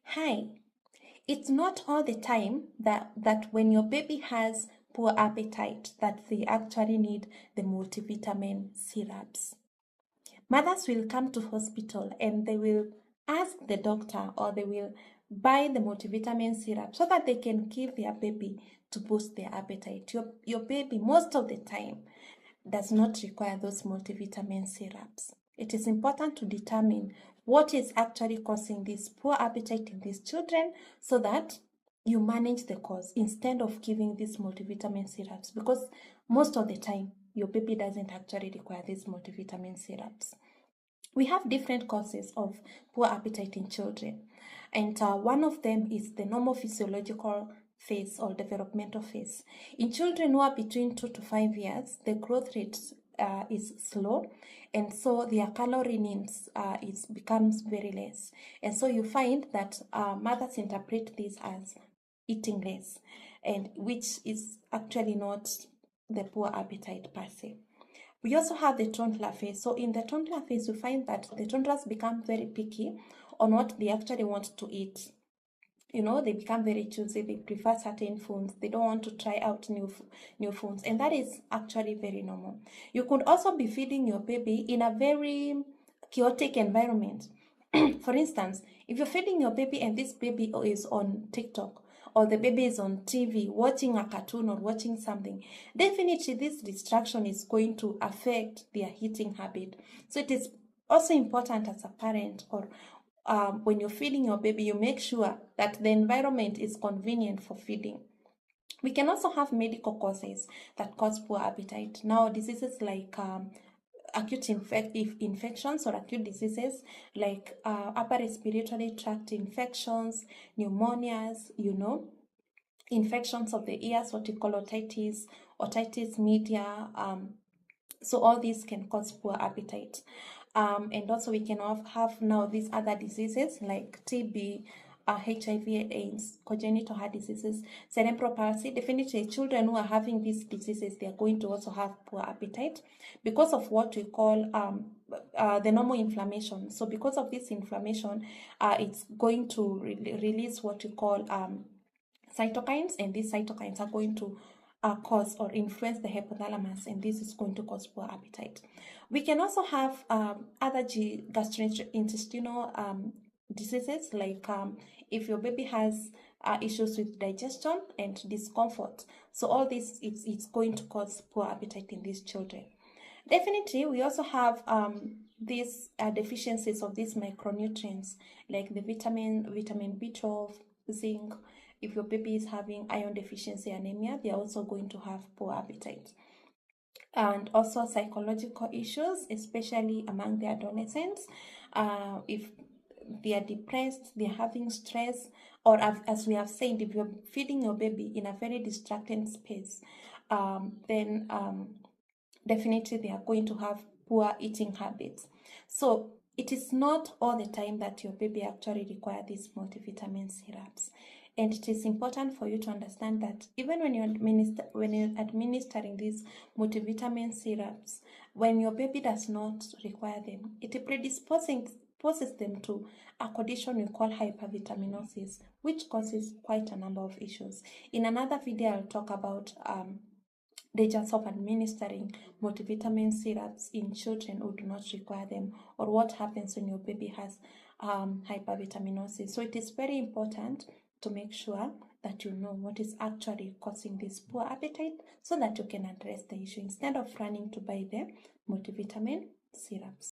Hi, it's not all the time that when your baby has poor appetite that they actually need the multivitamin syrups. Mothers will come to hospital and they will ask the doctor or they will buy the multivitamin syrup so that they can give their baby to boost their appetite. Your baby most of the time does not require those multivitamin syrups. It is important to determine what is actually causing this poor appetite in these children so that you manage the cause instead of giving these multivitamin syrups, because most of the time your baby doesn't actually require these multivitamin syrups. We have different causes of poor appetite in children, and one of them is the normal physiological phase or developmental phase. In children who are between 2 to 5 years, the growth rate is slow, and so their calorie needs becomes very less. And so you find that mothers interpret this as eating less, and which is actually not the poor appetite per se. We also have the toddler phase. So in the toddler phase, we find that the toddlers become very picky on what they actually want to eat. They become very choosy. They prefer certain foods. They don't want to try out new foods, and that is actually very normal. You could also be feeding your baby in a very chaotic environment. For instance, if you're feeding your baby and this baby is on TikTok, or the baby is on TV watching a cartoon or watching something, definitely this distraction is going to affect their eating habit. So it is also important as a parent, or when you're feeding your baby, you make sure that the environment is convenient for feeding. We can also have medical causes that cause poor appetite. Now, diseases like acute infections or acute diseases like upper respiratory tract infections, pneumonias, infections of the ears, what we call otitis media. So all these can cause poor appetite. And also we can have now these other diseases like TB, HIV/AIDS, congenital heart diseases, cerebral palsy. Definitely children who are having these diseases, they are going to also have poor appetite because of what we call the normal inflammation. So because of this inflammation, it's going to release what we call cytokines, and these cytokines are going to cause or influence the hypothalamus, and this is going to cause poor appetite. We can also have other gastrointestinal diseases like if your baby has issues with digestion and discomfort. So all this, it's going to cause poor appetite in these children. Definitely, we also have these deficiencies of these micronutrients like the vitamin B12, zinc. If your baby is having iron deficiency anemia, they are also going to have poor appetite. And also psychological issues, especially among the adolescents. If they are depressed, they're having stress, or as we have said, if you're feeding your baby in a very distracted space, then definitely they are going to have poor eating habits. So it is not all the time that your baby actually requires these multivitamin syrups. And it is important for you to understand that even when you're administering these multivitamin syrups, when your baby does not require them, it predisposes them to a condition we call hypervitaminosis, which causes quite a number of issues. In another video, I'll talk about dangers of administering multivitamin syrups in children who do not require them, or what happens when your baby has hypervitaminosis. So it is very important to make sure that you know what is actually causing this poor appetite so that you can address the issue instead of running to buy the multivitamin syrups.